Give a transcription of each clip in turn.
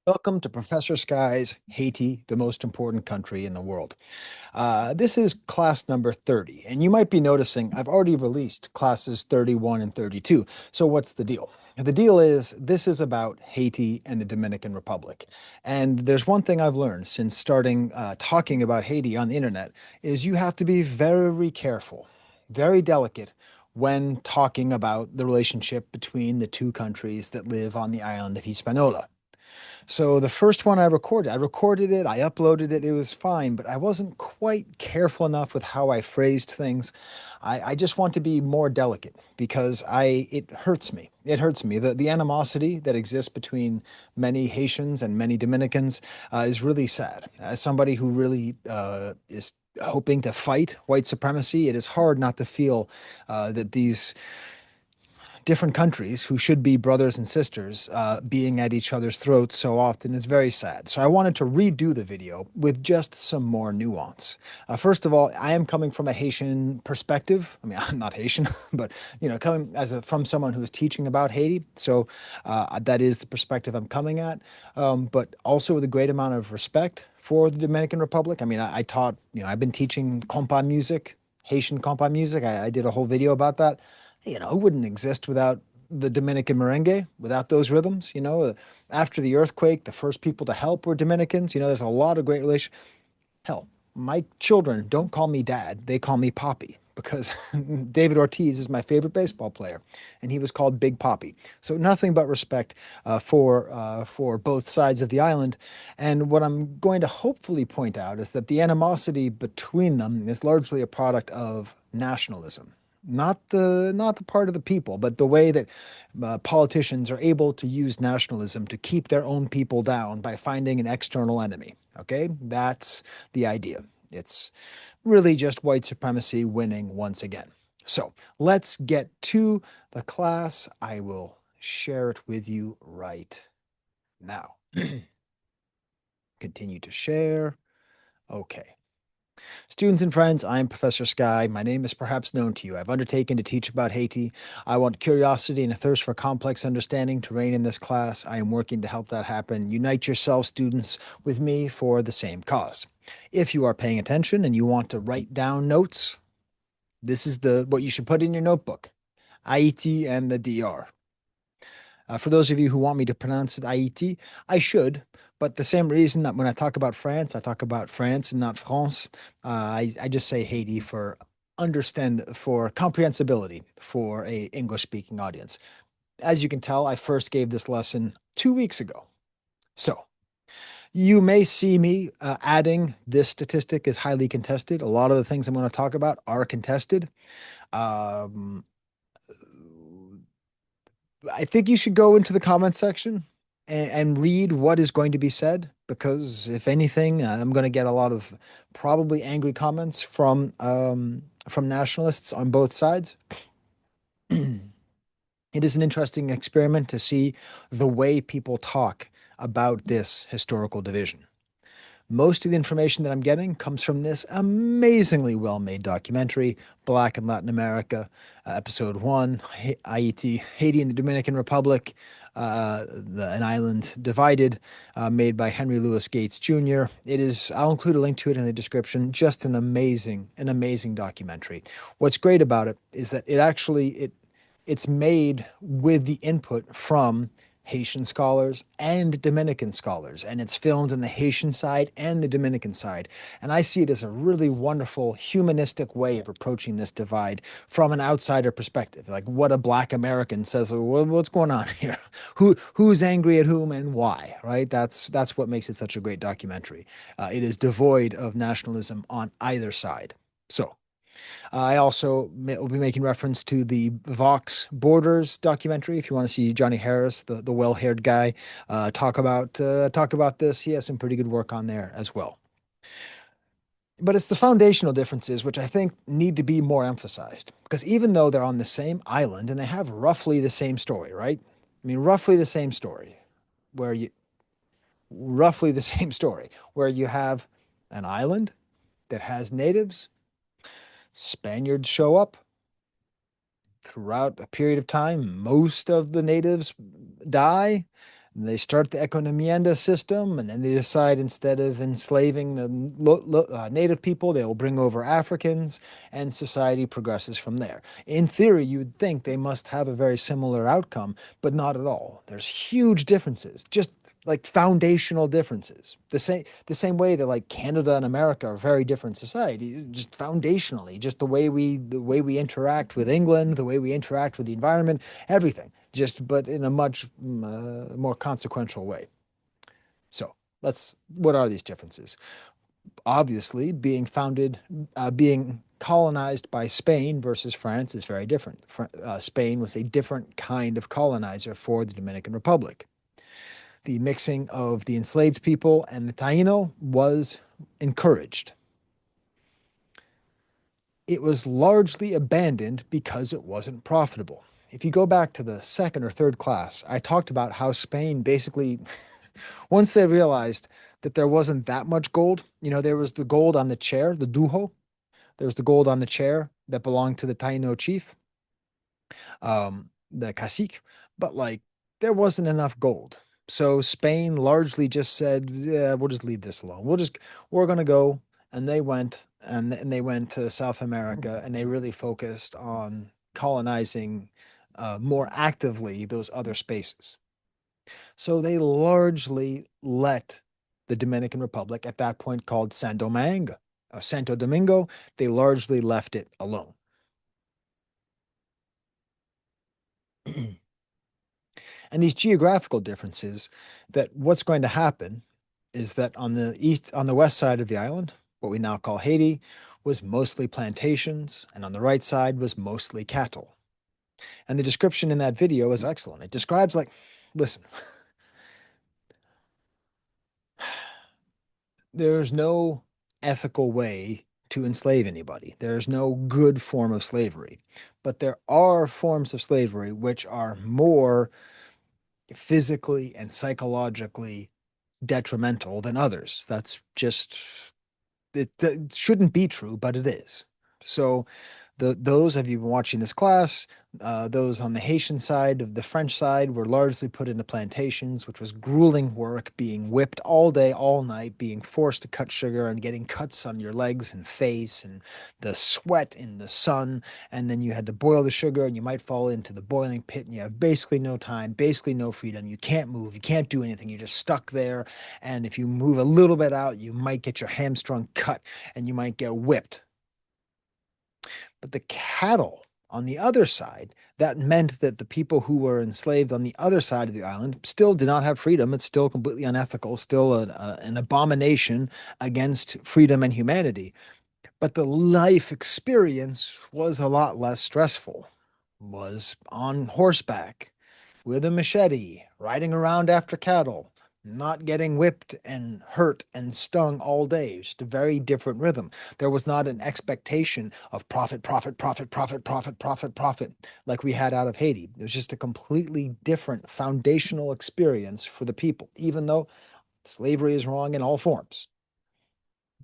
Welcome to Professor Sky's Haiti, the most important country in the world. This is class number 30, and you might be noticing I've already released classes 31 and 32. So what's the deal? The deal is this is about Haiti and the Dominican Republic. And there's one thing I've learned since starting talking about Haiti on the internet is you have to be very careful, very delicate when talking about the relationship between the two countries that live on the island of Hispaniola. So the first one I recorded it, I uploaded it, it was fine, but I wasn't quite careful enough with how I phrased things. I just want to be more delicate because it hurts me. It hurts me. The animosity that exists between many Haitians and many Dominicans is really sad. As somebody who really is hoping to fight white supremacy, it is hard not to feel that these different countries who should be brothers and sisters being at each other's throats so often is very sad. So I wanted to redo the video with just some more nuance. First of all, I am coming from a Haitian perspective. I mean, I'm not Haitian, but coming from someone who is teaching about Haiti. So that is the perspective I'm coming at, but also with a great amount of respect for the Dominican Republic. I mean, I taught, I've been teaching compa music, Haitian compa music. I did a whole video about that. It wouldn't exist without the Dominican merengue, without those rhythms. After the earthquake, the first people to help were Dominicans. There's a lot of great relations. Hell, my children don't call me dad, they call me Poppy because David Ortiz is my favorite baseball player, and he was called Big Poppy. So nothing but respect for both sides of the island. And what I'm going to hopefully point out is that the animosity between them is largely a product of nationalism, not the part of the people, but the way that politicians are able to use nationalism to keep their own people down by finding an external enemy. Okay, that's the idea. It's really just white supremacy winning once again. So let's get to the class. I will share it with you right now. Continue to share. Okay. Students and friends, I am Professor Sky. My name is perhaps known to you. I've undertaken to teach about Haiti. I want curiosity and a thirst for complex understanding to reign in this class. I am working to help that happen. Unite yourselves, students, with me for the same cause. If you are paying attention and you want to write down notes, this is what you should put in your notebook. Haiti and the DR. For those of you who want me to pronounce it Haiti, I should, but the same reason that when I talk about France, I talk about France and not France. I just say Haiti for comprehensibility for a English speaking audience. As you can tell, I first gave this lesson 2 weeks ago. So you may see me adding this statistic is highly contested. A lot of the things I'm going to talk about are contested. Um, I think you should go into the comment section and read what is going to be said because if anything, I'm going to get a lot of probably angry comments from nationalists on both sides. It is an interesting experiment to see the way people talk about this historical division. Most of the information that I'm getting comes from this amazingly well-made documentary, Black in Latin America, Episode 1, Haiti and the Dominican Republic, an island divided, made by Henry Louis Gates Jr. I'll include a link to it in the description, just an amazing documentary. What's great about it is that it's made with the input from Haitian scholars and Dominican scholars, and it's filmed on the Haitian side and the Dominican side. And I see it as a really wonderful humanistic way of approaching this divide from an outsider perspective, like what a Black American says, well, what's going on here? Who's angry at whom and why? Right? That's what makes it such a great documentary. It is devoid of nationalism on either side. So I also will be making reference to the Vox Borders documentary. If you want to see Johnny Harris, the well-haired guy, talk about this, he has some pretty good work on there as well. But it's the foundational differences which I think need to be more emphasized because even though they're on the same island and they have roughly the same story, right? I mean, roughly the same story, where you roughly the same story where you have an island that has natives. Spaniards show up throughout a period of time. Most of the natives die. They start the economienda system, and then they decide instead of enslaving the native people, they will bring over Africans, and society progresses from there. In theory, you would think they must have a very similar outcome, but not at all. There's huge differences, just like foundational differences. The same way that like Canada and America are very different societies, just foundationally, just the way we interact with England, the way we interact with the environment, everything, just but in a much more consequential way. So what are these differences? Obviously, being colonized by Spain versus France is very different. Spain was a different kind of colonizer for the Dominican Republic. The mixing of the enslaved people and the Taino was encouraged. It was largely abandoned because it wasn't profitable. If you go back to the second or third class, I talked about how Spain basically, once they realized that there wasn't that much gold, there was the gold on the chair, the dujo, there was the gold on the chair that belonged to the Taino chief, the cacique, but like there wasn't enough gold. So Spain largely just said, yeah, we'll just leave this alone. We're gonna go. And they went and they went to South America and they really focused on colonizing more actively those other spaces. So they largely let the Dominican Republic, at that point called Santo Domingo, they largely left it alone. And these geographical differences, that what's going to happen is that on the west side of the island, what we now call Haiti, was mostly plantations, and on the right side was mostly cattle. And the description in that video is excellent. It describes like, listen, there's no ethical way to enslave anybody. There's no good form of slavery. But there are forms of slavery which are more physically and psychologically detrimental than others. That's just it shouldn't be true, but it is. So those of you been watching this class, those on the Haitian side, of the French side, were largely put into plantations, which was grueling work, being whipped all day, all night, being forced to cut sugar and getting cuts on your legs and face and the sweat in the sun. And then you had to boil the sugar and you might fall into the boiling pit and you have basically no time, basically no freedom. You can't move, you can't do anything. You're just stuck there. And if you move a little bit out, you might get your hamstring cut and you might get whipped. But the cattle on the other side, that meant that the people who were enslaved on the other side of the island still did not have freedom. It's still completely unethical, still an abomination against freedom and humanity. But the life experience was a lot less stressful. Was on horseback with a machete, riding around after cattle, not getting whipped and hurt and stung all day. Just a very different rhythm. There was not an expectation of profit, profit, profit, profit, profit, profit, profit like we had out of Haiti. It was just a completely different foundational experience for the people, even though slavery is wrong in all forms.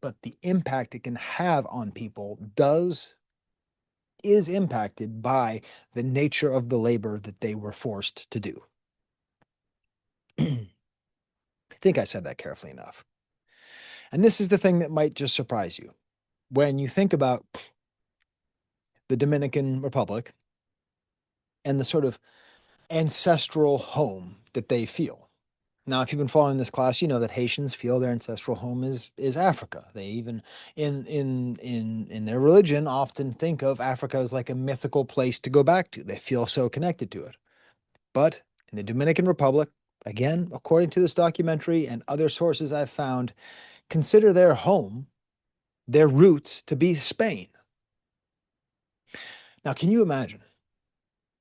But the impact it can have on people is impacted by the nature of the labor that they were forced to do. I think I said that carefully enough. And this is the thing that might just surprise you. When you think about the Dominican Republic and the sort of ancestral home that they feel. Now, if you've been following this class, you know that Haitians feel their ancestral home is Africa. They even in their religion often think of Africa as like a mythical place to go back to. They feel so connected to it. But in the Dominican Republic, again, according to this documentary and other sources I've found, consider their home, their roots to be Spain. Now, can you imagine?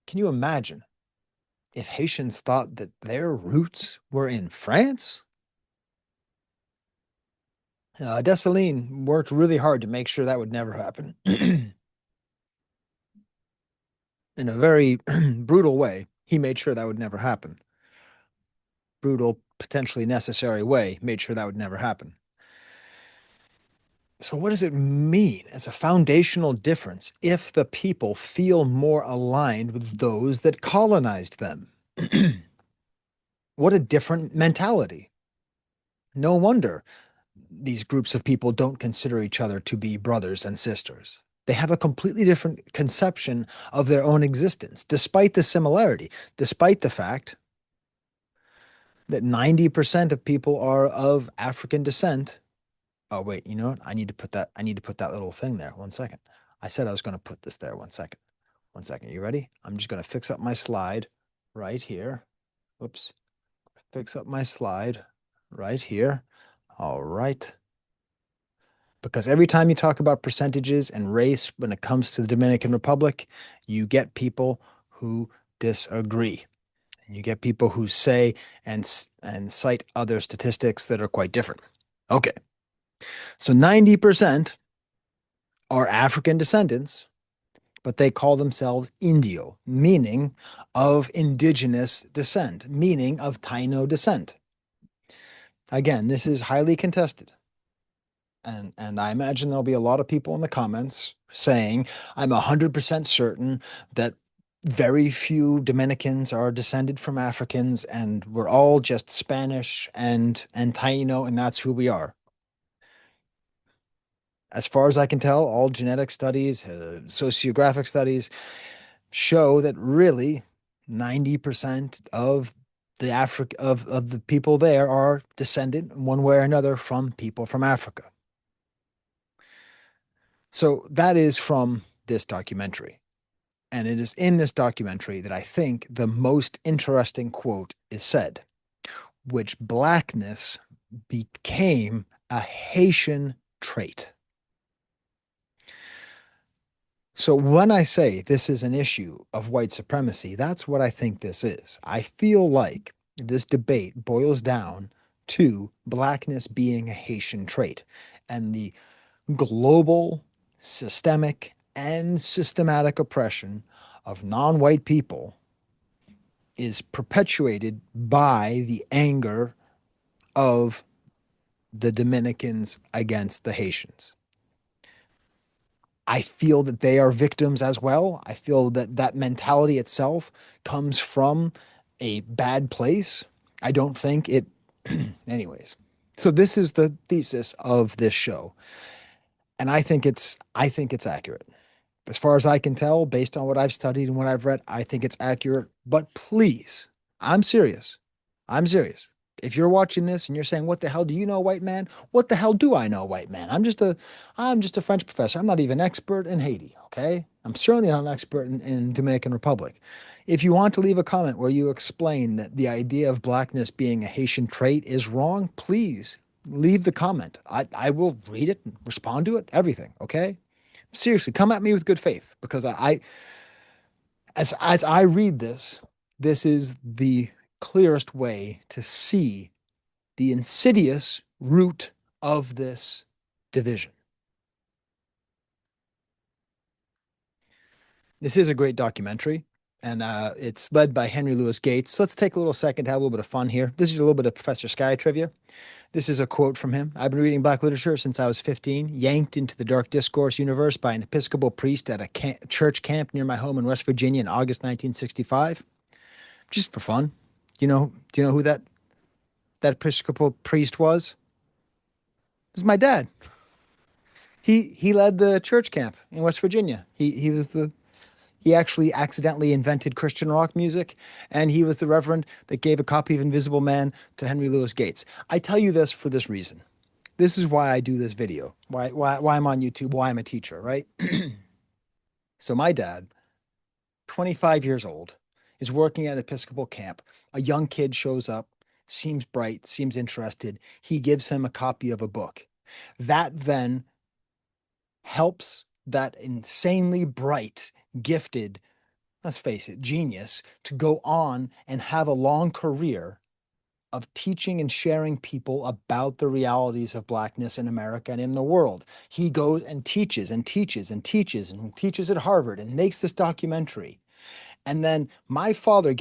Can you imagine if Haitians thought that their roots were in France? Dessalines worked really hard to make sure that would never happen. In a very brutal way, he made sure that would never happen. Brutal, potentially necessary way, made sure that would never happen. So, what does it mean as a foundational difference if the people feel more aligned with those that colonized them? What a different mentality. No wonder these groups of people don't consider each other to be brothers and sisters. They have a completely different conception of their own existence, despite the similarity, despite the fact that 90% of people are of African descent. Oh, wait, you know what? I need to put that little thing there. One second. I said I was going to put this there. One second. One second. You ready? I'm just going to fix up my slide right here. Whoops. Fix up my slide right here. All right. Because every time you talk about percentages and race when it comes to the Dominican Republic, you get people who disagree. You get people who say and cite other statistics that are quite different. Okay. So 90% are African descendants, but they call themselves Indio, meaning of indigenous descent, meaning of Taino descent. Again, this is highly contested. And I imagine there'll be a lot of people in the comments saying, I'm 100% certain that very few Dominicans are descended from Africans and we're all just Spanish and Taino, and that's who we are. As far as I can tell, all genetic studies, sociographic studies show that really 90% of of the people there are descendant in one way or another from people from Africa. So that is from this documentary. And it is in this documentary that I think the most interesting quote is said, which blackness became a Haitian trait. So when I say this is an issue of white supremacy, that's what I think this is. I feel like this debate boils down to blackness being a Haitian trait and the global, systemic, and systematic oppression of non-white people is perpetuated by the anger of the Dominicans against the Haitians. I feel that they are victims as well. I feel that that mentality itself comes from a bad place. I don't think it, anyways. So this is the thesis of this show, and I think it's accurate. As far as I can tell, based on what I've studied and what I've read, I think it's accurate. But please, I'm serious. I'm serious. If you're watching this and you're saying, "What the hell do you know, white man?" What the hell do I know, white man? I'm just a French professor. I'm not even expert in Haiti, okay? I'm certainly not an expert in Dominican Republic. If you want to leave a comment where you explain that the idea of blackness being a Haitian trait is wrong, please leave the comment. I will read it and respond to it, everything, okay? Seriously, come at me with good faith because as I read this, this is the clearest way to see the insidious root of this division. This is a great documentary, and it's led by Henry Louis Gates. So let's take a little second to have a little bit of fun here. This is a little bit of Professor Sky trivia. This is a quote from him. I've been reading Black literature since I was 15, yanked into the dark discourse universe by an Episcopal priest at a church camp near my home in West Virginia in August 1965. Just for fun. Do you know who that Episcopal priest was? It was my dad. He led the church camp in West Virginia. He actually accidentally invented Christian rock music, and he was the reverend that gave a copy of Invisible Man to Henry Louis Gates. I tell you this for this reason. This is why I do this video, why I'm on YouTube, why I'm a teacher, right? So my dad, 25 years old, is working at Episcopal camp. A young kid shows up, seems bright, seems interested. He gives him a copy of a book. That then helps that insanely bright, gifted, let's face it, genius to go on and have a long career of teaching and sharing people about the realities of blackness in America and in the world. He goes and teaches and teaches and teaches and teaches at Harvard and makes this documentary. And then my father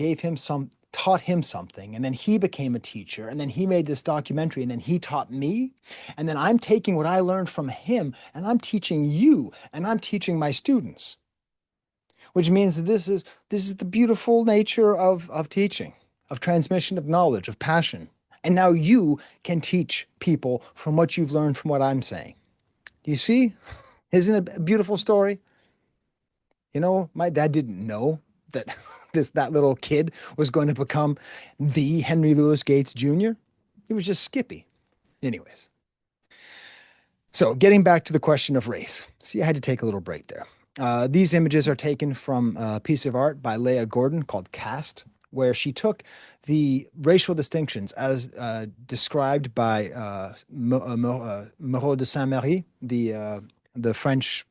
taught him something, and then he became a teacher, and then he made this documentary, and then he taught me, and then I'm taking what I learned from him and I'm teaching you, and I'm teaching my students, which means that this is the beautiful nature of teaching. of transmission of knowledge, of passion. And now you can teach people from what you've learned from what I'm saying. Do you see? Isn't it a beautiful story? You know, my dad didn't know that that little kid was going to become the Henry Louis Gates Jr. He was just Skippy. Anyways, so getting back to the question of race. See, I had to take a little break there. These images are taken from a piece of art by Leah Gordon called Caste, where she took the racial distinctions as described by Moreau de Saint-Méry, the French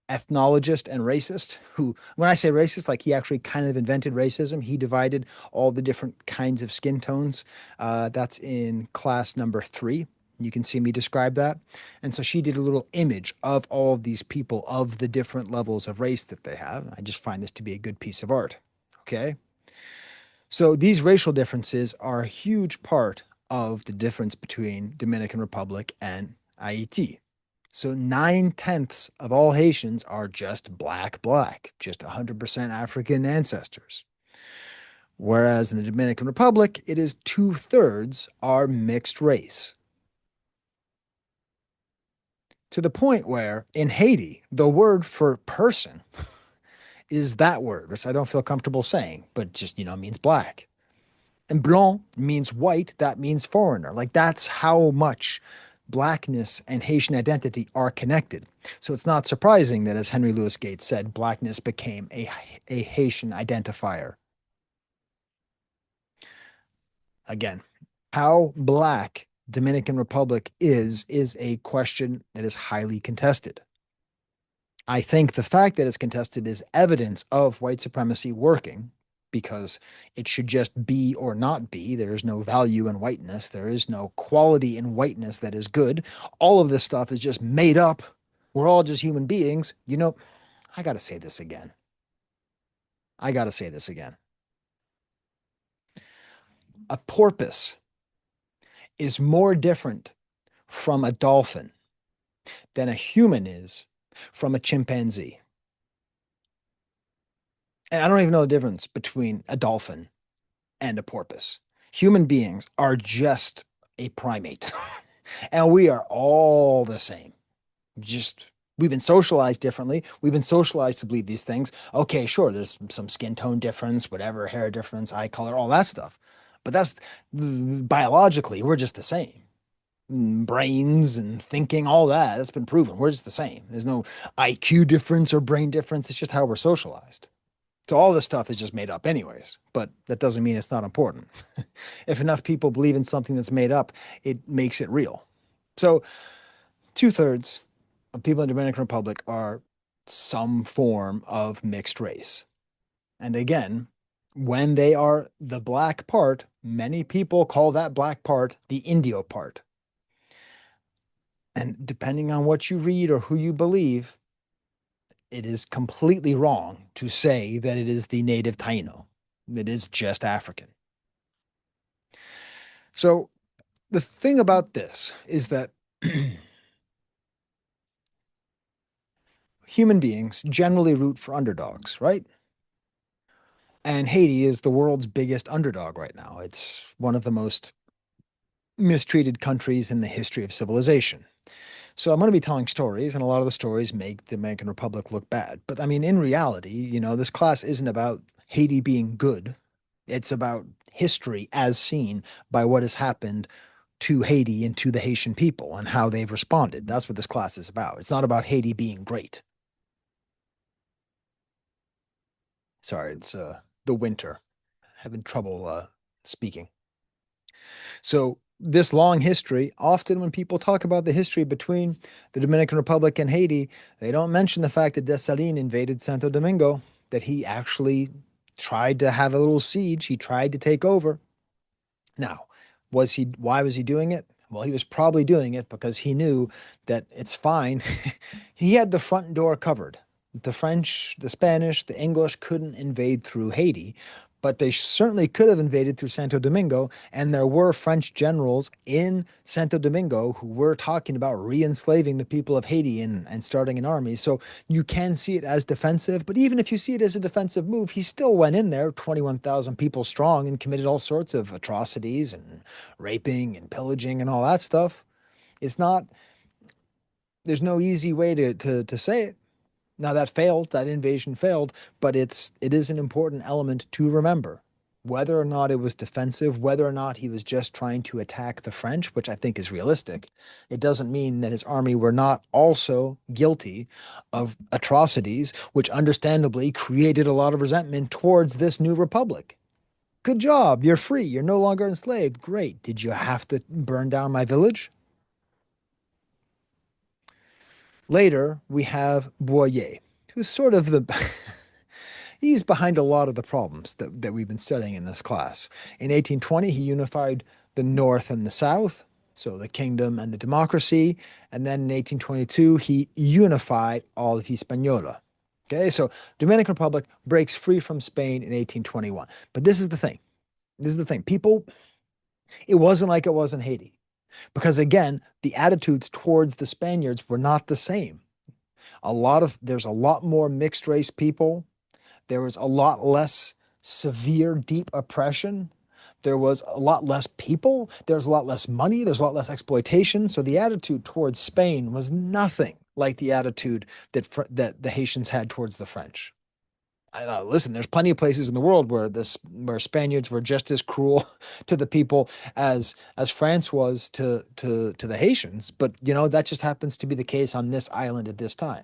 ethnologist and racist who, when I say racist, like he actually kind of invented racism. He divided all the different kinds of skin tones. That's in class number 3. You can see me describe that. And so she did a little image of all of these people of the different levels of race that they have. I just find this to be a good piece of art. Okay. So these racial differences are a huge part of the difference between Dominican Republic and Haiti. So 9/10 of all Haitians are just black, just 100% African ancestors. Whereas in the Dominican Republic, it is 2/3 are mixed race. To the point where in Haiti, the word for person is that word, which I don't feel comfortable saying, but just, means black. And blanc means white, that means foreigner. Like that's how much blackness and Haitian identity are connected. So it's not surprising that, as Henry Louis Gates said, blackness became a Haitian identifier. Again, how black Dominican Republic is a question that is highly contested. I think the fact that it's contested is evidence of white supremacy working because it should just be or not be. There is no value in whiteness. There is no quality in whiteness that is good. All of this stuff is just made up. We're all just human beings. I got to say this again. I got to say this again. A porpoise is more different from a dolphin than a human is from a chimpanzee. And I don't even know the difference between a dolphin and a porpoise. Human beings are just a primate, and we are all the same. Just we've been socialized differently. We've been socialized to believe these things. Okay, sure, there's some skin tone difference, whatever, hair difference, eye color, all that stuff. But that's biologically, we're just the same. Brains and thinking, all that's been proven. We're just the same. There's no IQ difference or brain difference. It's just how we're socialized. So all this stuff is just made up anyways, but that doesn't mean it's not important. If enough people believe in something that's made up, it makes it real. So 2/3 of people in the Dominican Republic are some form of mixed race. And again, when they are the black part, many people call that black part the Indio part. And depending on what you read or who you believe, it is completely wrong to say that it is the native Taino. It is just African. So the thing about this is that human beings generally root for underdogs, right? And Haiti is the world's biggest underdog right now. It's one of the most mistreated countries in the history of civilization. So I'm going to be telling stories, and a lot of the stories make the Dominican Republic look bad. But I mean, in reality, this class isn't about Haiti being good. It's about history as seen by what has happened to Haiti and to the Haitian people and how they've responded. That's what this class is about. It's not about Haiti being great. Sorry, it's the winter. Having trouble speaking. So this long history, often when people talk about the history between the Dominican Republic and Haiti, they don't mention the fact that Dessalines invaded Santo Domingo, that he actually tried to have a little siege. He tried to take over. Now, why was he doing it? Well, he was probably doing it because he knew that it's fine. He had the front door covered. The French, the Spanish, the English couldn't invade through Haiti, but they certainly could have invaded through Santo Domingo. And there were French generals in Santo Domingo who were talking about re-enslaving the people of Haiti and starting an army. So you can see it as defensive, but even if you see it as a defensive move, he still went in there, 21,000 people strong, and committed all sorts of atrocities and raping and pillaging and all that stuff. It's not, there's no easy way to say it. Now that failed, that invasion failed, but it is an important element to remember. Whether or not it was defensive, whether or not he was just trying to attack the French, which I think is realistic, it doesn't mean that his army were not also guilty of atrocities, which understandably created a lot of resentment towards this new republic. Good job, you're free, you're no longer enslaved. Great. Did you have to burn down my village? Later, we have Boyer, who's sort of the he's behind a lot of the problems that we've been studying in this class. In 1820, he unified the North and the South, so the kingdom and the democracy. And then in 1822, he unified all of Hispaniola. Okay, so Dominican Republic breaks free from Spain in 1821. But this is the thing. This is the thing. People, it wasn't like it was in Haiti. Because again, the attitudes towards the Spaniards were not the same. There's a lot more mixed race people. There was a lot less severe, deep oppression. There was a lot less people. There's a lot less money. There's a lot less exploitation. So the attitude towards Spain was nothing like the attitude that the Haitians had towards the French. Listen, there's plenty of places in the world where Spaniards were just as cruel to the people as France was to the Haitians, but that just happens to be the case on this island at this time.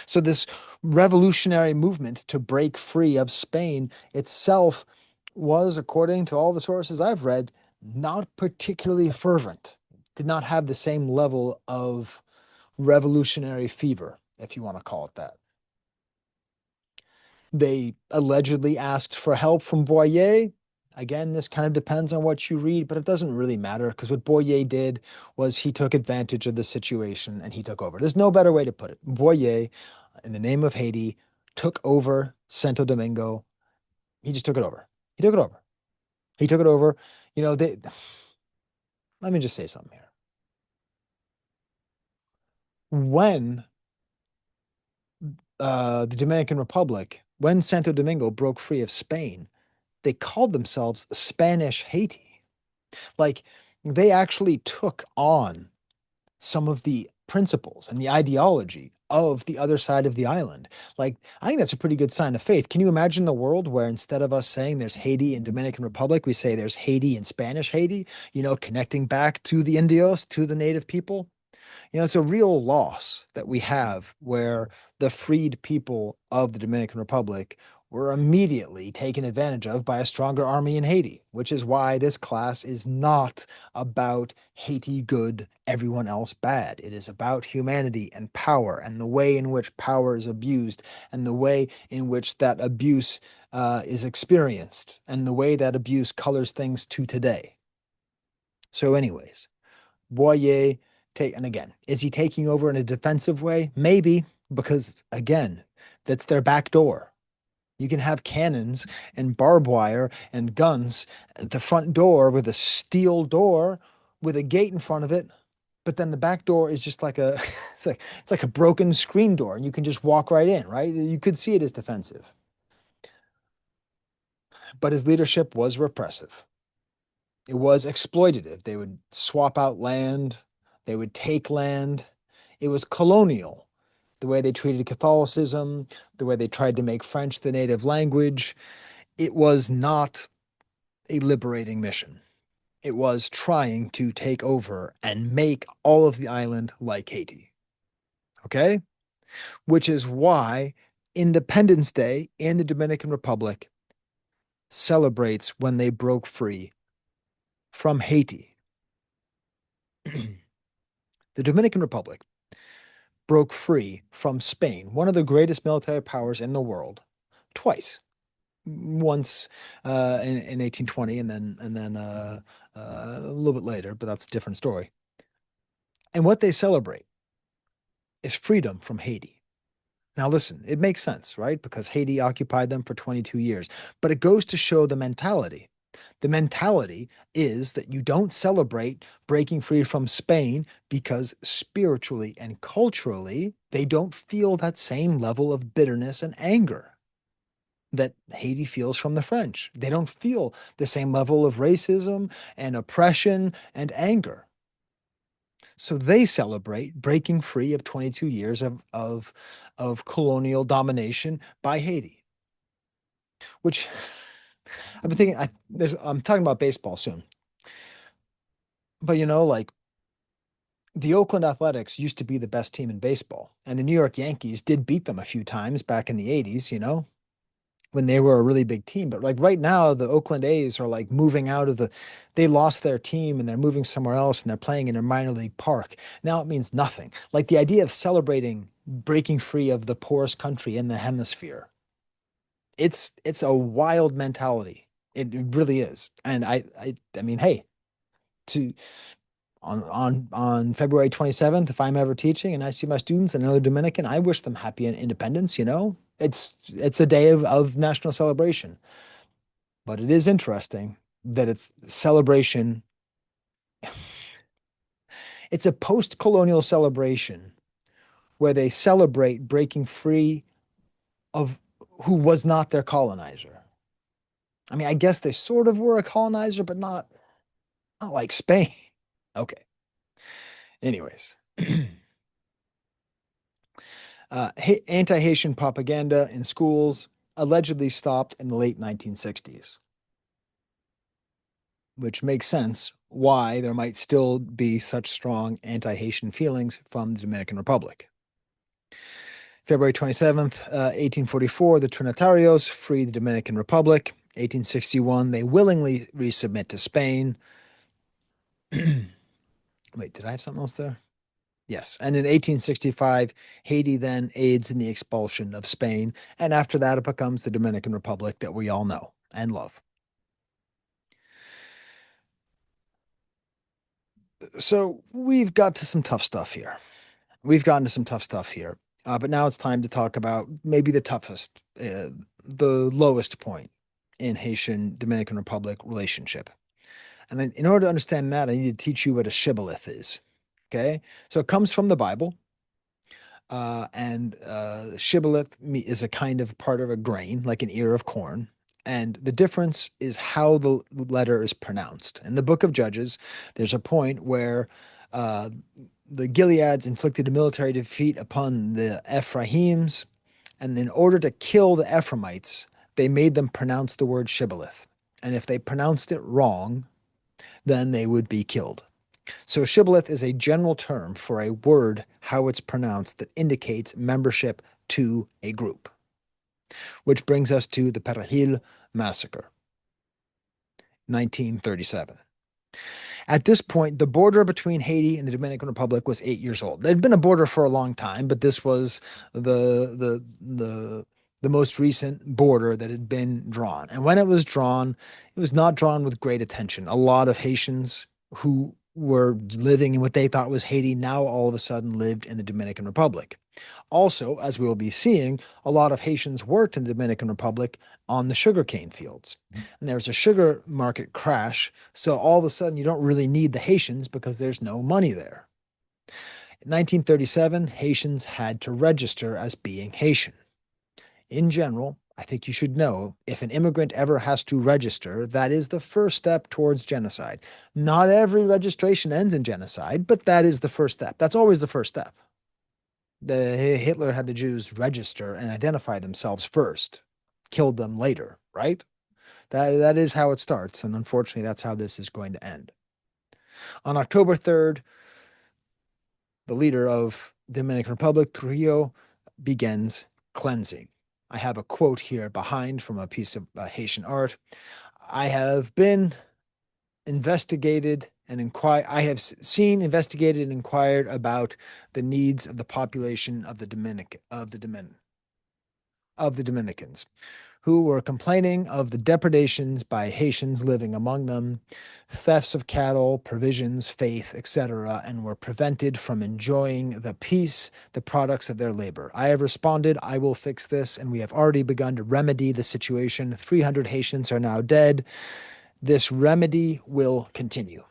So this revolutionary movement to break free of Spain itself was, according to all the sources I've read, not particularly fervent. Did not have the same level of revolutionary fever, if you want to call it that. They allegedly asked for help from Boyer. Again, this kind of depends on what you read, but it doesn't really matter because what Boyer did was he took advantage of the situation and he took over. There's no better way to put it. Boyer, in the name of Haiti, took over Santo Domingo. He just took it over. He took it over. He took it over. You know, they, let me just say something here. When the Dominican Republic, when Santo Domingo broke free of Spain, they called themselves Spanish Haiti. Like they actually took on some of the principles and the ideology of the other side of the island. Like, I think that's a pretty good sign of faith. Can you imagine the world where instead of us saying there's Haiti and Dominican Republic, we say there's Haiti and Spanish Haiti, connecting back to the Indios, to the native people? It's a real loss that we have where the freed people of the Dominican Republic were immediately taken advantage of by a stronger army in Haiti, which is why this class is not about Haiti good, everyone else bad. It is about humanity and power and the way in which power is abused and the way in which that abuse is experienced and the way that abuse colors things to today. So, anyways. Boyer and again, is he taking over in a defensive way? Maybe, because again, that's their back door. You can have cannons and barbed wire and guns at the front door with a steel door with a gate in front of it, but then the back door is just like a it's like a broken screen door and you can just walk right in, right? You could see it as defensive. But his leadership was repressive. It was exploitative. They would swap out land, they would take land. It was colonial, the way they treated Catholicism, the way they tried to make French the native language. It was not a liberating mission. It was trying to take over and make all of the island like Haiti. Okay? Which is why Independence Day in the Dominican Republic celebrates when they broke free from Haiti. The Dominican Republic broke free from Spain, one of the greatest military powers in the world, twice. Once in 1820, and then a little bit later, but that's a different story. And what they celebrate is freedom from Haiti. Now, listen, it makes sense, right? Because Haiti occupied them for 22 years. But it goes to show the mentality. The mentality is that you don't celebrate breaking free from Spain because spiritually and culturally, they don't feel that same level of bitterness and anger that Haiti feels from the French. They don't feel the same level of racism and oppression and anger. So they celebrate breaking free of 22 years of colonial domination by Haiti, which I've been thinking, I'm talking about baseball soon, but like the Oakland Athletics used to be the best team in baseball, and the New York Yankees did beat them a few times back in the 80s, when they were a really big team. But like right now, the Oakland A's are like moving out of they lost their team and they're moving somewhere else and they're playing in a minor league park. Now it means nothing. Like the idea of celebrating breaking free of the poorest country in the hemisphere. It's a wild mentality. It really is. And I mean, hey, to on February 27th, if I'm ever teaching and I see my students and another Dominican, I wish them happy independence. It's a day of national celebration. But it is interesting that it's celebration. It's a post-colonial celebration where they celebrate breaking free of who was not their colonizer. I mean, I guess they sort of were a colonizer, but not like Spain. Okay. Anyways, anti-Haitian propaganda in schools allegedly stopped in the late 1960s, which makes sense why there might still be such strong anti-Haitian feelings from the Dominican Republic. February 27th, 1844, the Trinitarios free the Dominican Republic. 1861, they willingly resubmit to Spain. Wait, did I have something else there? Yes. And in 1865, Haiti then aids in the expulsion of Spain. And after that, it becomes the Dominican Republic that we all know and love. So we've got to some tough stuff here. We've gotten to some tough stuff here. But now it's time to talk about maybe the toughest, the lowest point in Haitian Dominican Republic relationship. And in order to understand that, I need to teach you what a shibboleth is. Okay. So it comes from the Bible. And shibboleth is a kind of part of a grain, like an ear of corn. And the difference is how the letter is pronounced. In the book of Judges, there's a point where uh, the Gileads inflicted a military defeat upon the Ephraims. And in order to kill the Ephraimites, they made them pronounce the word shibboleth. And if they pronounced it wrong, then they would be killed. So shibboleth is a general term for a word, how it's pronounced, that indicates membership to a group. Which brings us to the Parsley Massacre, 1937. At this point, the border between Haiti and the Dominican Republic was 8 years old. There'd been a border for a long time, but this was the the the the most recent border that had been drawn. And when it was drawn, it was not drawn with great attention. A lot of Haitians who were living in what they thought was Haiti now all of a sudden lived in the Dominican Republic. Also, as we will be seeing, a lot of Haitians worked in the Dominican Republic on the sugarcane fields. And there was a sugar market crash. So all of a sudden, you don't really need the Haitians because there's no money there. In 1937, Haitians had to register as being Haitian. In general, I think you should know if an immigrant ever has to register, that is the first step towards genocide. Not every registration ends in genocide, but that is the first step. That's always the first step. Hitler had the Jews register and identify themselves first, killed them later, right? That is how it starts, and unfortunately, that's how this is going to end. On October 3rd, the leader of the Dominican Republic, Trujillo, begins cleansing. I have a quote here behind from a piece of Haitian art. I have been investigated and inquired. I have seen, investigated, and inquired about the needs of the population of the Dominicans. who were complaining of the depredations by Haitians living among them, thefts of cattle, provisions, faith, etc., and were prevented from enjoying the peace, the products of their labor. I have responded, I will fix this, and we have already begun to remedy the situation. 300 Haitians are now dead. This remedy will continue.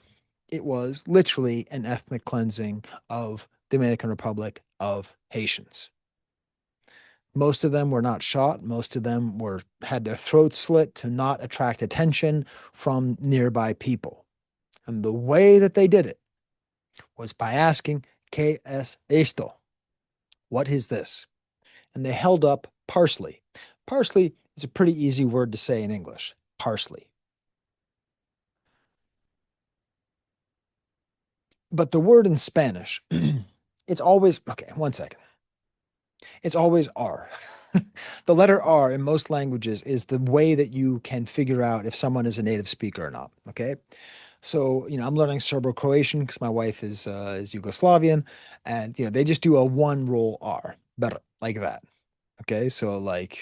It was literally an ethnic cleansing of Dominican Republic of Haitians. Most of them were not shot. Most of them were had their throats slit to not attract attention from nearby people. And the way that they did it was by asking, ¿Qué es esto? What is this? And they held up parsley. Parsley is a pretty easy word to say in English. Parsley. But the word in Spanish, it's always, okay, one second. It's always R. The letter R in most languages is the way that you can figure out if someone is a native speaker or not. Okay. So, I'm learning Serbo-Croatian because my wife is Yugoslavian, and they just do a one roll R, but like that. Okay. So like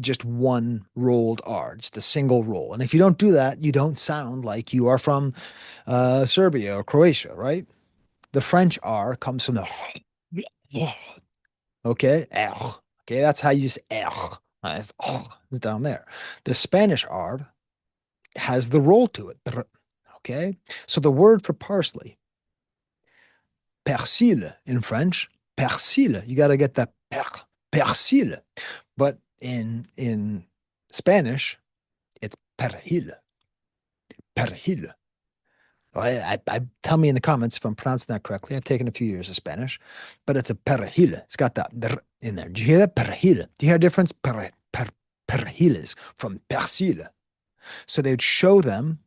just one rolled R, just a single roll. And if you don't do that, you don't sound like you are from Serbia or Croatia, right? The French R comes from the okay, okay, that's how you say it's down there. The Spanish R has the roll to it. Okay, so the word for parsley, persil in French, persil. You got to get that persil, but in Spanish, it's perejil, perejil. Tell me in the comments if I'm pronouncing that correctly. I've taken a few years of Spanish, but it's a perejil. It's got that in there. Do you hear that? Perejil. Do you hear a difference? Perejiles from persil. So they would show them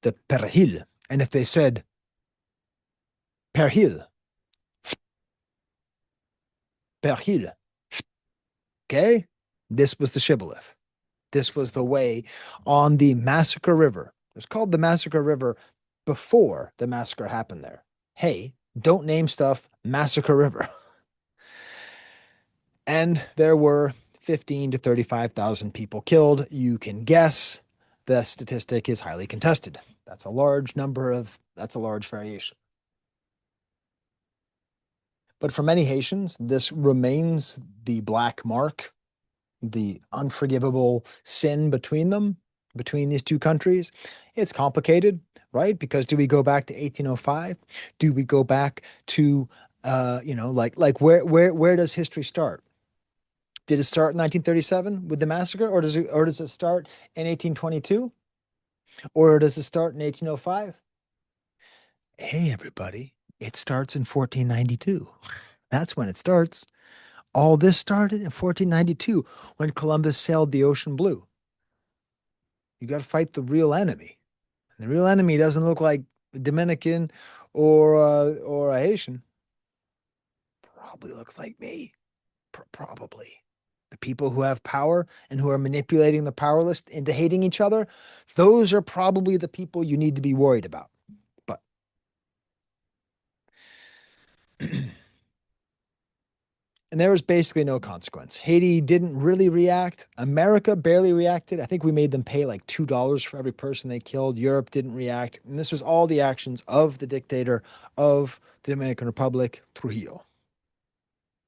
the perejil. And if they said perejil, perejil, okay, this was the shibboleth. This was the way on the Massacre River. It was called the Massacre River before the massacre happened there. Hey, don't name stuff Massacre River. And there were 15 to 35,000 people killed. You can guess the statistic is highly contested. That's a large variation. But for many Haitians, this remains the black mark, the unforgivable sin between them, between these two countries. It's complicated, right? Because do we go back to 1805? Do we go back to where does history start? Did it start in 1937 with the massacre, or does it start in 1822? Or does it start in 1805? Hey everybody, it starts in 1492. That's when it starts. All this started in 1492 when Columbus sailed the ocean blue. You got to fight the real enemy. And the real enemy doesn't look like a Dominican or a Haitian. Probably looks like me. Probably. The people who have power and who are manipulating the powerless into hating each other, those are probably the people you need to be worried about. But and there was basically no consequence. Haiti didn't really react. America barely reacted. I think we made them pay like $2 for every person they killed. Europe didn't react. And this was all the actions of the dictator of the Dominican Republic, Trujillo.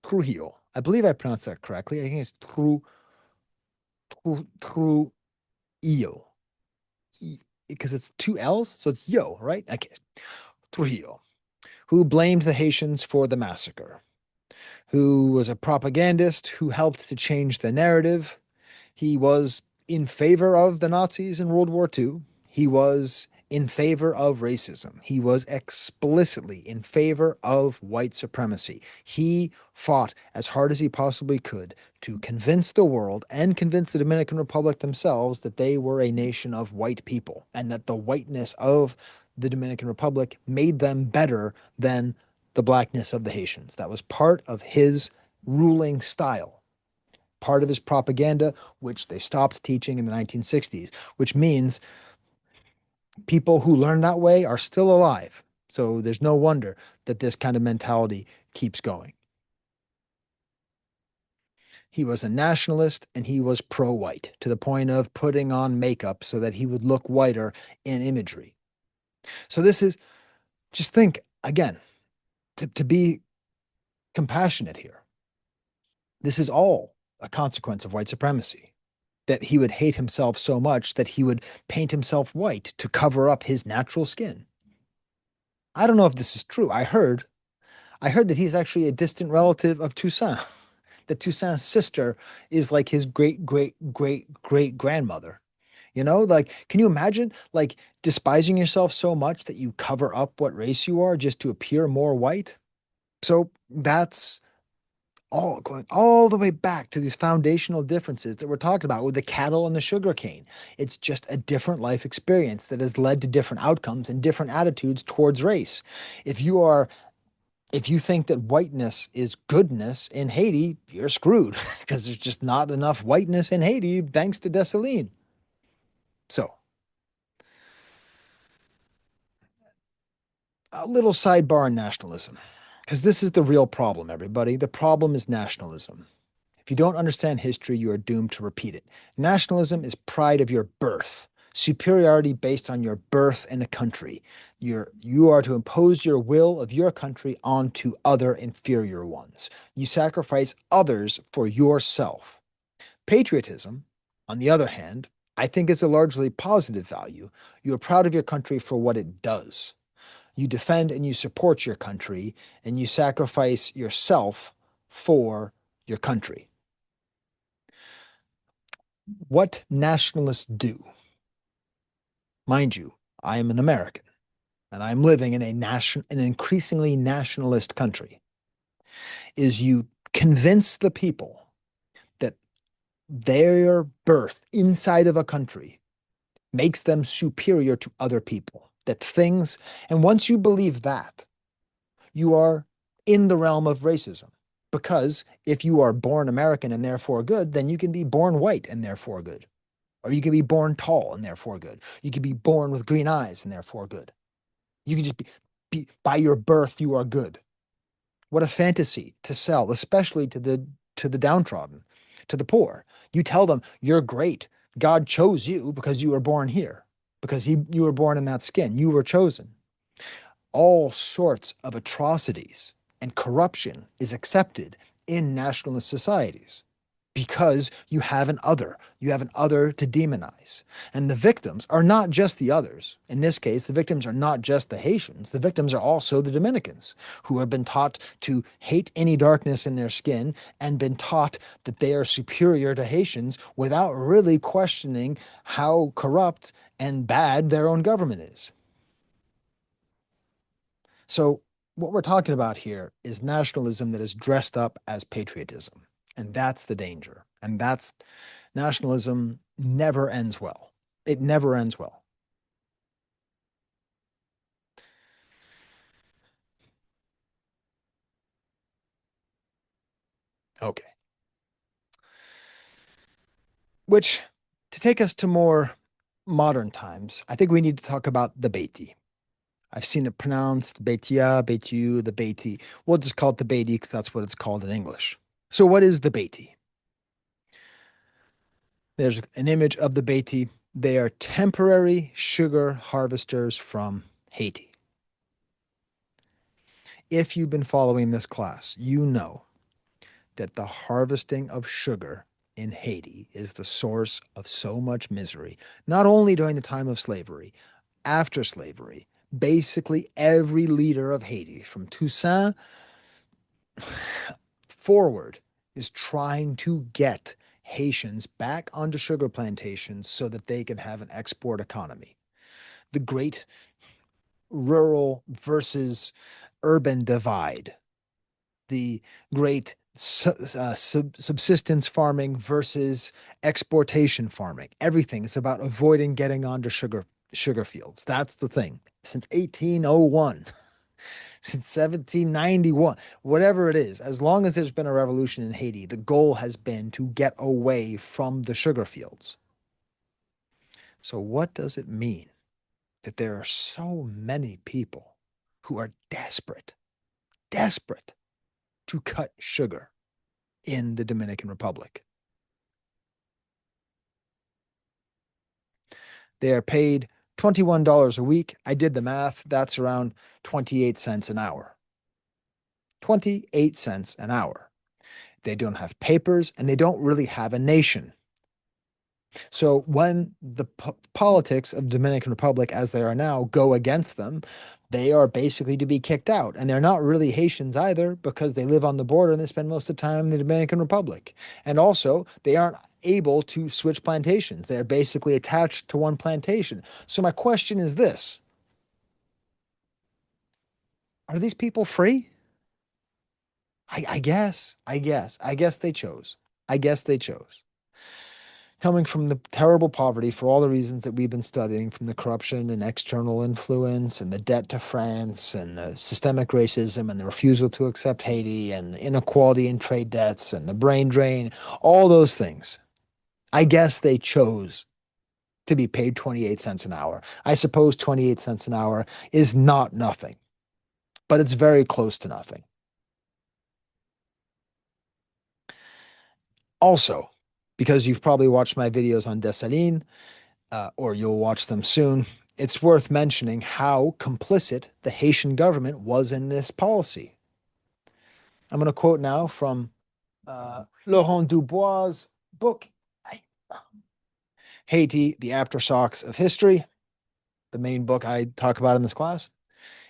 Trujillo. I believe I pronounced that correctly. I think it's Trujillo. Because it's two L's, so it's yo, right? Okay. Trujillo, who blamed the Haitians for the massacre, who was a propagandist who helped to change the narrative. He was in favor of the Nazis in World War II. He was in favor of racism. He was explicitly in favor of white supremacy. He fought as hard as he possibly could to convince the world and convince the Dominican Republic themselves that they were a nation of white people and that the whiteness of the Dominican Republic made them better than the blackness of the Haitians. That was part of his ruling style, part of his propaganda, which they stopped teaching in the 1960s, which means people who learn that way are still alive. So there's no wonder that this kind of mentality keeps going. He was a nationalist and he was pro-white to the point of putting on makeup so that he would look whiter in imagery. So this is, just think again, to be compassionate here. This is all a consequence of white supremacy, that he would hate himself so much that he would paint himself white to cover up his natural skin. I don't know if this is true. I heard that he's actually a distant relative of Toussaint. That Toussaint's sister is like his great great great great grandmother. Like, can you imagine like despising yourself so much that you cover up what race you are just to appear more white? So that's all going all the way back to these foundational differences that we're talking about with the cattle and the sugar cane. It's just a different life experience that has led to different outcomes and different attitudes towards race. If you are if you think that whiteness is goodness in Haiti, you're screwed because there's just not enough whiteness in Haiti thanks to Dessalines. So, a little sidebar on nationalism, because this is the real problem, everybody. The problem is nationalism. If you don't understand history, you are doomed to repeat it. Nationalism is pride of your birth, superiority based on your birth in a country. You are to impose your will of your country onto other inferior ones. You sacrifice others for yourself. Patriotism, on the other hand, I think is a largely positive value. You are proud of your country for what it does. You defend and you support your country, and you sacrifice yourself for your country. What nationalists do, mind you, I am an American and I'm living in an increasingly nationalist country, is you convince the people that their birth inside of a country makes them superior to other people. That things, and once you believe that, you are in the realm of racism. Because if you are born American and therefore good, then you can be born white and therefore good. Or you can be born tall and therefore good. You can be born with green eyes and therefore good. You can just be by your birth, you are good. What a fantasy to sell, especially to the downtrodden, to the poor. You tell them you're great. God chose you because you were born here, because you were born in that skin. You were chosen. All sorts of atrocities and corruption is accepted in nationalist societies because you have an other to demonize. And the victims are not just the others. In this case, the victims are not just the Haitians. The victims are also the Dominicans, who have been taught to hate any darkness in their skin and been taught that they are superior to Haitians without really questioning how corrupt and bad their own government is. So, what we're talking about here is nationalism that is dressed up as patriotism. And that's the danger. And that's nationalism never ends well. It never ends well. Okay. Which, to take us to more modern times, I think we need to talk about the Beatty. I've seen it pronounced Betia, Betiu, the Beatty. We'll just call it the Beatty because that's what it's called in English. So, what is the Beatty? There's an image of the Beatty. They are temporary sugar harvesters from Haiti. If you've been following this class, you know that the harvesting of sugar in Haiti is the source of so much misery, not only during the time of slavery, after slavery. Basically, every leader of Haiti, from Toussaint forward, is trying to get Haitians back onto sugar plantations so that they can have an export economy. The great rural versus urban divide, the great subsistence farming versus exportation farming. Everything is about avoiding getting onto sugar fields. That's the thing. Since 1801, since 1791, whatever it is, as long as there's been a revolution in Haiti, the goal has been to get away from the sugar fields. So what does it mean that there are so many people who are desperate to cut sugar? in the Dominican Republic. They are paid $21 a week. I did the math. That's around 28 cents an hour. 28 cents an hour. They don't have papers and they don't really have a nation. So when the politics of Dominican Republic, as they are now, go against them, they are basically to be kicked out. And they're not really Haitians either because they live on the border and they spend most of the time in the Dominican Republic. And also, they aren't able to switch plantations. They're basically attached to one plantation. So my question is this: are these people free? I guess they chose. I guess they chose. Coming from the terrible poverty for all the reasons that we've been studying, from the corruption and external influence and the debt to France and the systemic racism and the refusal to accept Haiti and the inequality in trade debts and the brain drain, all those things. I guess they chose to be paid 28 cents an hour. I suppose 28 cents an hour is not nothing, but it's very close to nothing. Also, because you've probably watched my videos on Dessalines, or you'll watch them soon, it's worth mentioning how complicit the Haitian government was in this policy. I'm going to quote now from Laurent Dubois' book, Haiti, The Aftershocks of History, the main book I talk about in this class.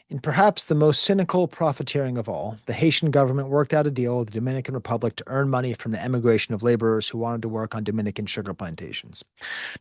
In perhaps the most cynical profiteering of all, the Haitian government worked out a deal with the Dominican Republic to earn money from the emigration of laborers who wanted to work on Dominican sugar plantations.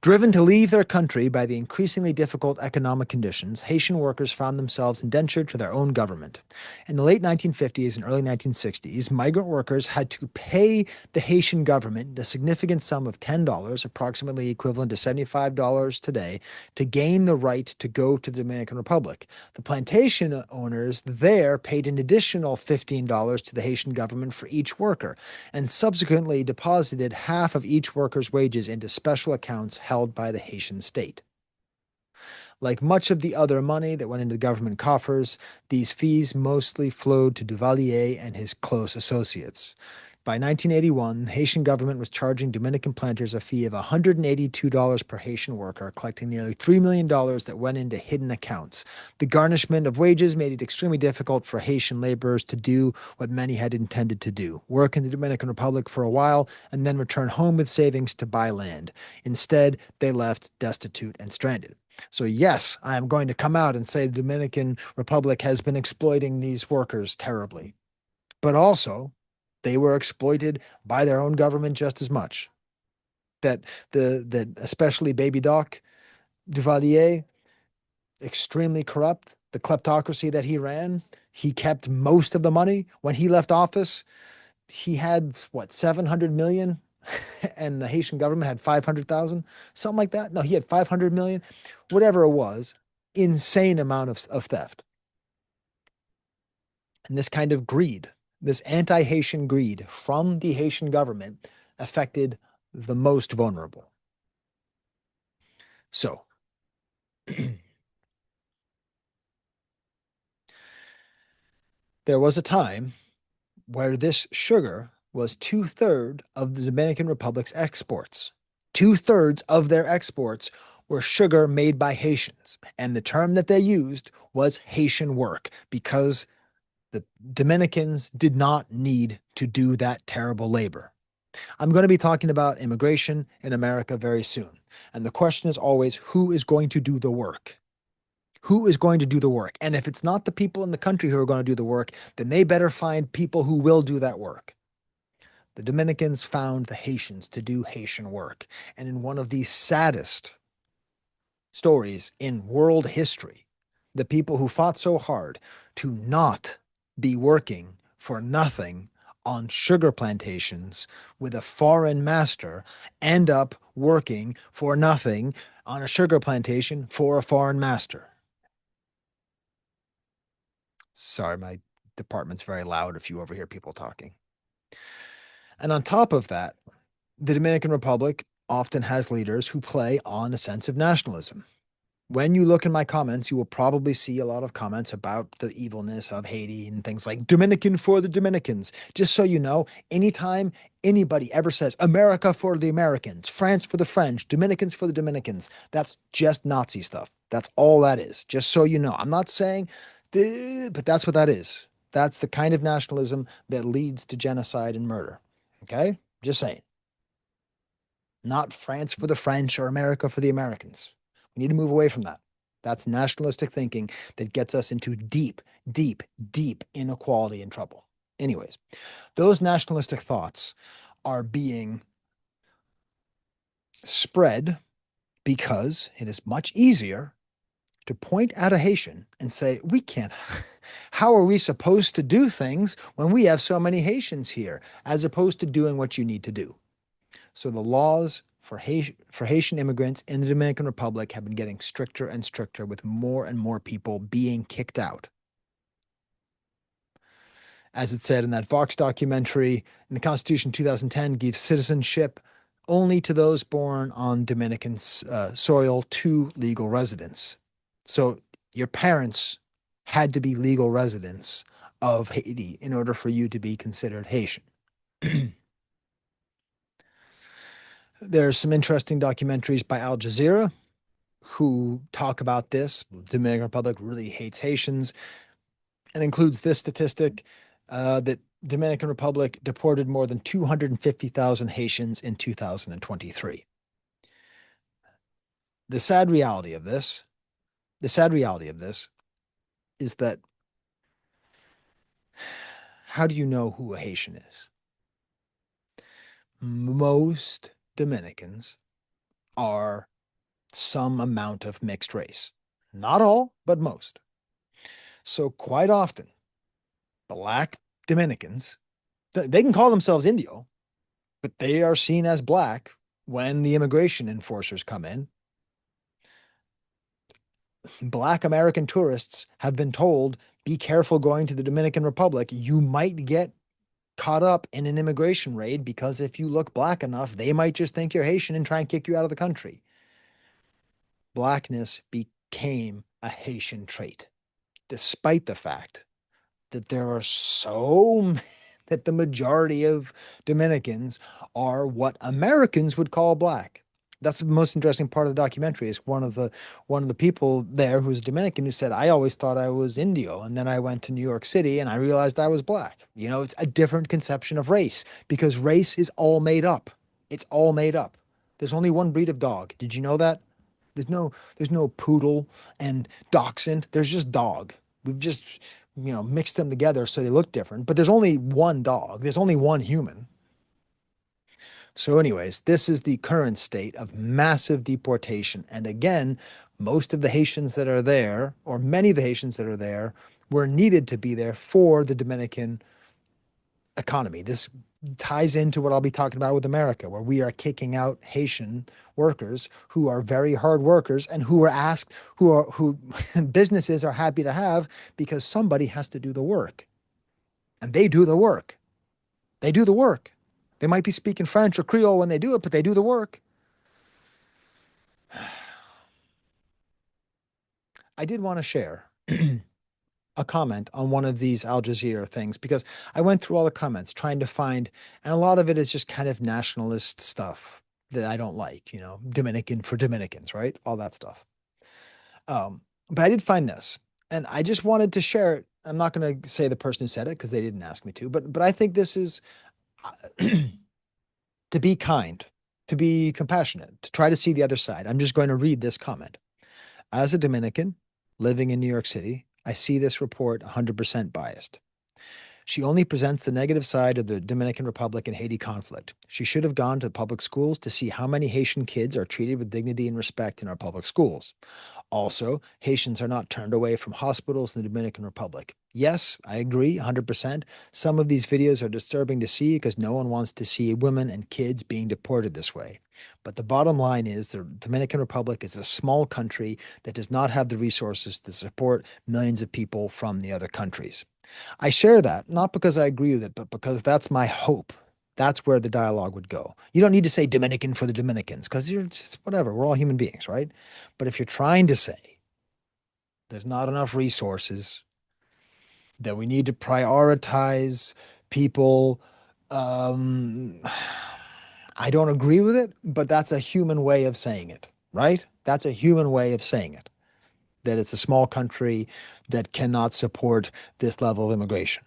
Driven to leave their country by the increasingly difficult economic conditions, Haitian workers found themselves indentured to their own government. In the late 1950s and early 1960s, migrant workers had to pay the Haitian government the significant sum of $10, approximately equivalent to $75 today, to gain the right to go to the Dominican Republic. The plantation owners there paid an additional $15 to the Haitian government for each worker, and subsequently deposited half of each worker's wages into special accounts held by the Haitian state. Like much of the other money that went into government coffers, these fees mostly flowed to Duvalier and his close associates. By 1981, the Haitian government was charging Dominican planters a fee of $182 per Haitian worker, collecting nearly $3 million that went into hidden accounts. The garnishment of wages made it extremely difficult for Haitian laborers to do what many had intended to do: work in the Dominican Republic for a while and then return home with savings to buy land. Instead, they left destitute and stranded. So, yes, I am going to come out and say the Dominican Republic has been exploiting these workers terribly. But also, they were exploited by their own government just as much. That especially Baby Doc Duvalier, extremely corrupt, the kleptocracy that he ran, he kept most of the money. When he left office, he had what, 700 million, and the Haitian government had 500,000, something like that. No, he had 500 million, whatever it was. Insane amount of theft. And this kind of greed, this anti-Haitian greed from the Haitian government, affected the most vulnerable. So, there was a time where this sugar was 2/3 of the Dominican Republic's exports. 2/3 of their exports were sugar made by Haitians. And the term that they used was Haitian work because the Dominicans did not need to do that terrible labor. I'm going to be talking about immigration in America very soon. And the question is always, who is going to do the work? Who is going to do the work? And if it's not the people in the country who are going to do the work, then they better find people who will do that work. The Dominicans found the Haitians to do Haitian work. And in one of the saddest stories in world history, the people who fought so hard to not be working for nothing on sugar plantations with a foreign master end up working for nothing on a sugar plantation for a foreign master. Sorry, my department's very loud if you overhear people talking. And on top of that, the Dominican Republic often has leaders who play on a sense of nationalism. When you look in my comments, you will probably see a lot of comments about the evilness of Haiti and things like Dominican for the Dominicans. Just so you know, anytime anybody ever says America for the Americans, France for the French, Dominicans for the Dominicans, that's just Nazi stuff. That's all that is. Just so you know. I'm not saying, but that's what that is. That's the kind of nationalism that leads to genocide and murder. Okay? Just saying. Not France for the French or America for the Americans. We need to move away from that. That's nationalistic thinking that gets us into deep, deep, deep inequality and trouble. Anyways, those nationalistic thoughts are being spread because it is much easier to point at a Haitian and say, we can't, how are we supposed to do things when we have so many Haitians here, as opposed to doing what you need to do. So the laws for Haitian immigrants in the Dominican Republic have been getting stricter and stricter, with more and more people being kicked out. As it said in that Vox documentary, in the Constitution 2010 gives citizenship only to those born on Dominican soil to legal residents. So your parents had to be legal residents of Haiti in order for you to be considered Haitian. There's some interesting documentaries by Al Jazeera who talk about this. The Dominican Republic really hates Haitians, and includes this statistic that Dominican Republic deported more than 250,000 Haitians in 2023. The sad reality of this, the sad reality of this is that how do you know who a Haitian is? Most Dominicans are some amount of mixed race. Not all, but most. So quite often, Black Dominicans, they can call themselves Indio, but they are seen as Black when the immigration enforcers come in. Black American tourists have been told, be careful going to the Dominican Republic. You might get caught up in an immigration raid because if you look Black enough, they might just think you're Haitian and try and kick you out of the country. Blackness became a Haitian trait, despite the fact that there are that the majority of Dominicans are what Americans would call Black. That's the most interesting part of the documentary. Is one of the people there who's Dominican who said, I always thought I was Indio, and then I went to New York City and I realized I was Black. It's a different conception of race, because race is all made up. It's all made up. There's only one breed of dog. Did you know that? There's no poodle and dachshund. There's just dog. We've just, mixed them together so they look different. But there's only one dog. There's only one human. So anyways, this is the current state of massive deportation. And again, most of the Haitians that are there, or many of the Haitians that are there, were needed to be there for the Dominican economy. This ties into what I'll be talking about with America, where we are kicking out Haitian workers who are very hard workers and who businesses are happy to have, because somebody has to do the work. And they do the work. They do the work. They might be speaking French or Creole when they do it, but they do the work. I did want to share a comment on one of these Al Jazeera things, because I went through all the comments trying to find, and a lot of it is just kind of nationalist stuff that I don't like, Dominican for Dominicans, right? All that stuff. But I did find this, and I just wanted to share it. I'm not going to say the person who said it because they didn't ask me to, but I think this is to be kind, to be compassionate, to try to see the other side. I'm just going to read this comment. As a Dominican living in New York City, I see this report 100% biased. She only presents the negative side of the Dominican Republic and Haiti conflict. She should have gone to public schools to see how many Haitian kids are treated with dignity and respect in our public schools. Also, Haitians are not turned away from hospitals in the Dominican Republic. Yes, I agree 100%. Some of these videos are disturbing to see because no one wants to see women and kids being deported this way. But the bottom line is the Dominican Republic is a small country that does not have the resources to support millions of people from the other countries. I share that, not because I agree with it, but because that's my hope. That's where the dialogue would go. You don't need to say Dominican for the Dominicans because you're just whatever. We're all human beings, right? But if you're trying to say there's not enough resources, that we need to prioritize people, um, I don't agree with it, but that's a human way of saying it, right? That's a human way of saying it, that it's a small country that cannot support this level of immigration.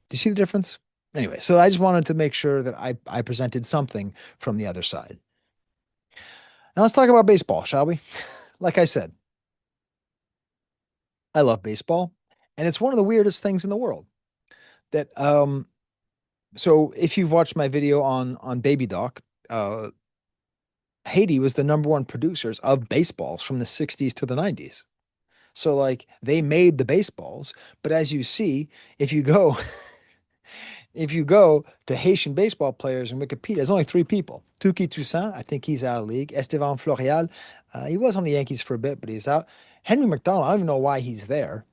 Do you see the difference? Anyway, so I just wanted to make sure that I presented something from the other side. Now let's talk about baseball, shall we? Like I said, I love baseball, and it's one of the weirdest things in the world. That so if you've watched my video on Baby Doc, Haiti was the number one producers of baseballs from the 60s to the 90s. So like they made the baseballs, but as you see, if you go if you go to Haitian baseball players in Wikipedia, there's only three people. Touki Toussaint, I think he's out of the league. Estevan Florial, he was on the Yankees for a bit, but he's out. Henry McDonald, I don't even know why he's there.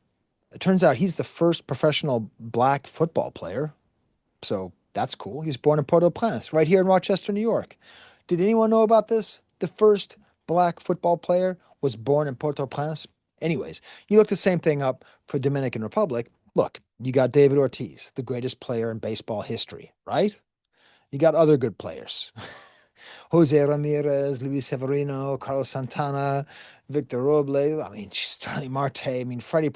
It turns out he's the first professional black football player. So that's cool. He was born in Port-au-Prince, right here in Rochester, New York. Did anyone know about this? The first black football player was born in Port-au-Prince. Anyways, you look the same thing up for Dominican Republic. Look, you got David Ortiz, the greatest player in baseball history, right? You got other good players. Jose Ramirez, Luis Severino, Carlos Santana, Victor Robles. I mean, Stanley Marte. I mean, Freddie,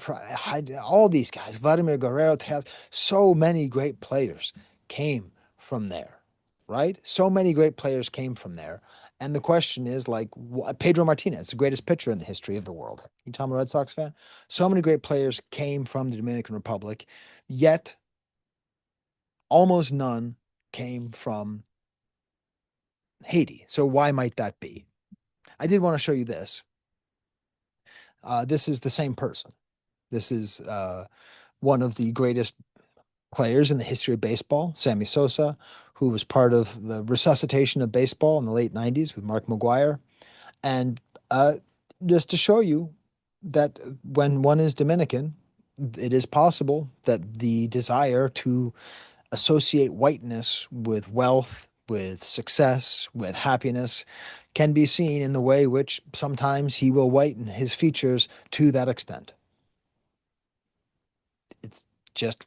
all these guys. Vladimir Guerrero. So many great players came from there, right? So many great players came from there. And the question is, like, Pedro Martinez, the greatest pitcher in the history of the world. You tell I'm a Red Sox fan. So many great players came from the Dominican Republic, yet almost none came from Haiti. So why might that be? I did want to show you this. This is the same person. This is one of the greatest players in the history of baseball, Sammy Sosa, who was part of the resuscitation of baseball in the late 90s with Mark McGuire. And just to show you that when one is Dominican, it is possible that the desire to associate whiteness with wealth, with success, with happiness, can be seen in the way which sometimes he will whiten his features to that extent. It's just,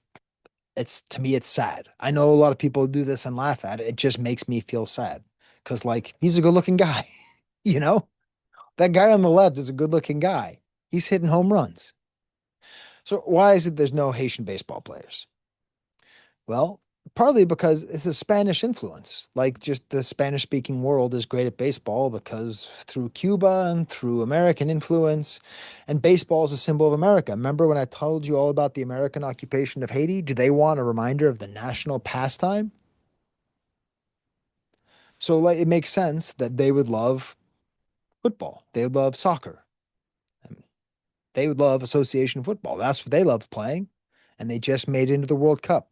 it's to me, it's sad. I know a lot of people do this and laugh at it. It just makes me feel sad because, like, he's a good looking guy, you know? That guy on the left is a good looking guy. He's hitting home runs. So, why is it there's no Haitian baseball players? Well, partly because it's a Spanish influence. Like just the Spanish speaking world is great at baseball because through Cuba and through American influence, and baseball is a symbol of America. Remember when I told you all about the American occupation of Haiti? Do they want a reminder of the national pastime? So like it makes sense that they would love football. They would love soccer. And they would love association football. That's what they love playing. And they just made it into the World Cup.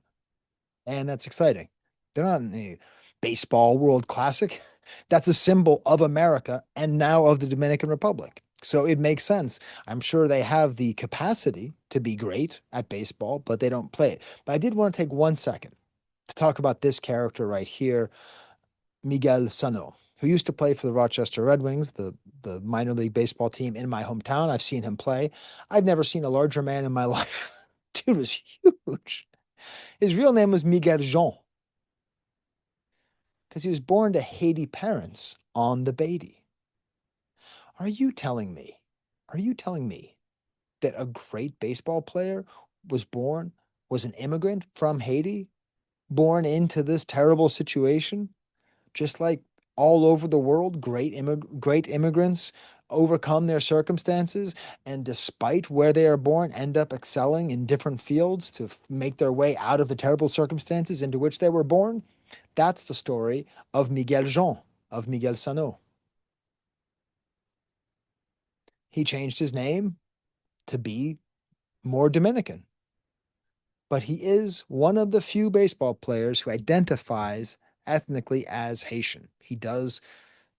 And that's exciting. They're not in the baseball world classic. That's a symbol of America and now of the Dominican Republic. So it makes sense. I'm sure they have the capacity to be great at baseball, but they don't play it. But I did want to take 1 second to talk about this character right here, Miguel Sano, who used to play for the Rochester Red Wings, the minor league baseball team in my hometown. I've seen him play. I've never seen a larger man in my life. Dude was huge. His real name was Miguel Jean because he was born to Haiti parents on the Beatty. Are you telling me? Are you telling me that a great baseball player was an immigrant from Haiti, born into this terrible situation, just like all over the world, great immigrants overcome their circumstances and despite where they are born end up excelling in different fields to make their way out of the terrible circumstances into which they were born? That's the story of Miguel Jean, of Miguel Sano. He changed his name to be more Dominican, but he is one of the few baseball players who identifies ethnically as Haitian. He does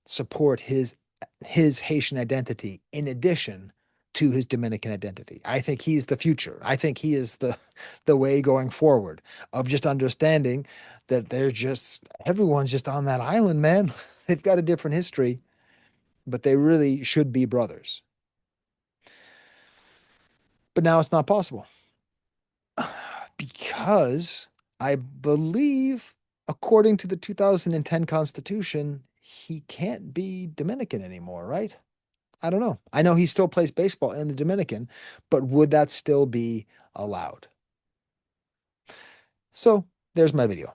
support his Haitian identity in addition to his Dominican identity. I think he's the future. I think he is the way going forward of just understanding that they're just everyone's just on that island, man. They've got a different history, but they really should be brothers. But now it's not possible because I believe, according to the 2010 Constitution, he can't be Dominican anymore, right? I don't know. I know he still plays baseball in the Dominican, but would that still be allowed? So there's my video.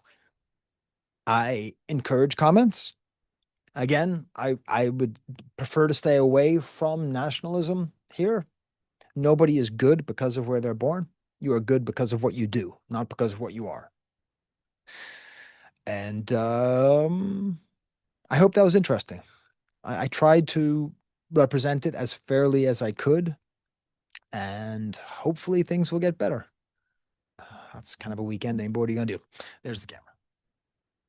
I encourage comments. Again, I would prefer to stay away from nationalism here. Nobody is good because of where they're born. You are good because of what you do, not because of what you are. And I hope that was interesting. I tried to represent it as fairly as I could, and hopefully things will get better. That's kind of a weak ending, but what are you going to do? There's the camera.